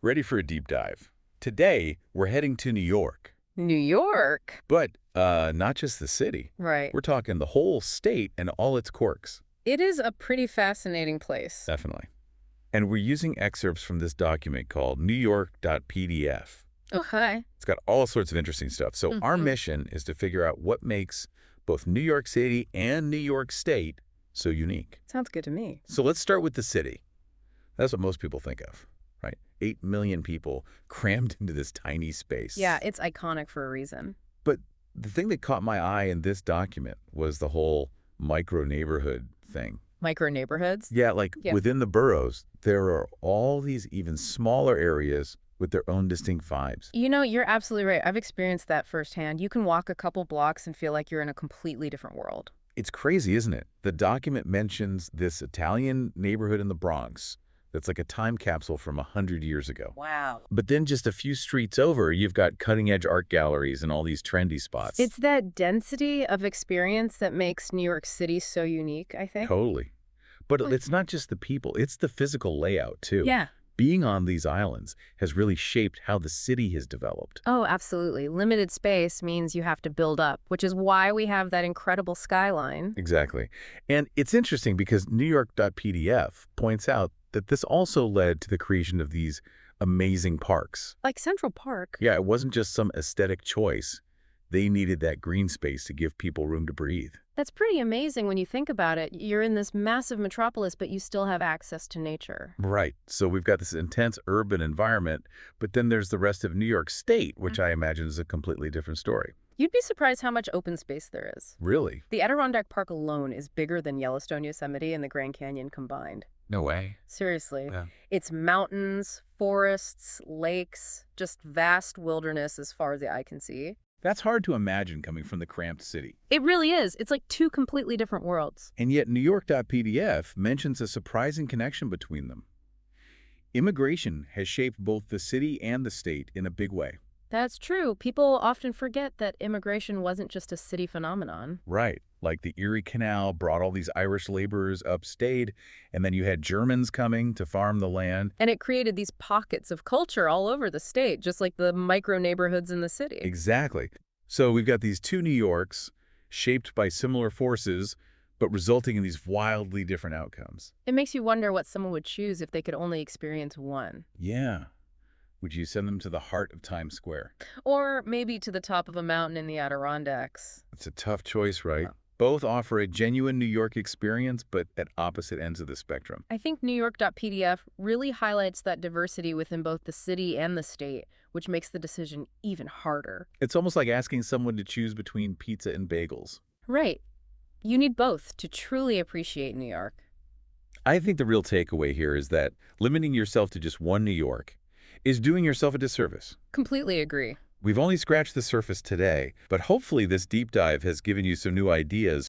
Ready for a deep dive. Today, we're heading to New York. New York? But not just the city. Right. We're talking the whole state and all its quirks. It is a pretty fascinating place. Definitely. And we're using excerpts from this document called newyork.pdf. Oh, hi. It's got all sorts of interesting stuff. So our mission is to figure out what makes both New York City and New York State so unique. Sounds good to me. So let's start with the city. That's what most people think of, right? 8 million people crammed into this tiny space. Yeah, it's iconic for a reason. But the thing that caught my eye in this document was the whole micro-neighborhood thing. Micro neighborhoods? Yeah, like Yeah. within the boroughs, there are all these even smaller areas with their own distinct vibes. You know, you're absolutely right. I've experienced that firsthand. You can walk a couple blocks and feel like you're in a completely different world. It's crazy, isn't it? The document mentions this Italian neighborhood in the Bronx that's like a time capsule from 100 years ago. Wow. But then just a few streets over, you've got cutting-edge art galleries and all these trendy spots. It's that density of experience that makes New York City so unique, I think. Totally. But it's not just the people, it's the physical layout, too. Yeah. Being on these islands has really shaped how the city has developed. Oh, absolutely. Limited space means you have to build up, which is why we have that incredible skyline. Exactly. And it's interesting because newyork.pdf points out that this also led to the creation of these amazing parks. Like Central Park. Yeah, it wasn't just some aesthetic choice. They needed that green space to give people room to breathe. That's pretty amazing when you think about it. You're in this massive metropolis, but you still have access to nature. Right. So we've got this intense urban environment, but then there's the rest of New York State, which I imagine is a completely different story. You'd be surprised how much open space there is. Really? The Adirondack Park alone is bigger than Yellowstone, Yosemite, and the Grand Canyon combined. No way. Seriously. Yeah. It's mountains, forests, lakes, just vast wilderness as far as the eye can see. That's hard to imagine coming from the cramped city. It really is. It's like two completely different worlds. And yet newyork.pdf mentions a surprising connection between them. Immigration has shaped both the city and the state in a big way. That's true. People often forget that immigration wasn't just a city phenomenon. Right. Like the Erie Canal brought all these Irish laborers upstate, and then you had Germans coming to farm the land. And it created these pockets of culture all over the state, just like the micro neighborhoods in the city. Exactly. So we've got these two New Yorks shaped by similar forces, but resulting in these wildly different outcomes. It makes you wonder what someone would choose if they could only experience one. Yeah. Would you send them to the heart of Times Square? Or maybe to the top of a mountain in the Adirondacks. It's a tough choice, right? Yeah. Both offer a genuine New York experience, but at opposite ends of the spectrum. I think newyork.pdf really highlights that diversity within both the city and the state, which makes the decision even harder. It's almost like asking someone to choose between pizza and bagels. Right. You need both to truly appreciate New York. I think the real takeaway here is that limiting yourself to just one New York is doing yourself a disservice. Completely agree. We've only scratched the surface today, but hopefully this deep dive has given you some new ideas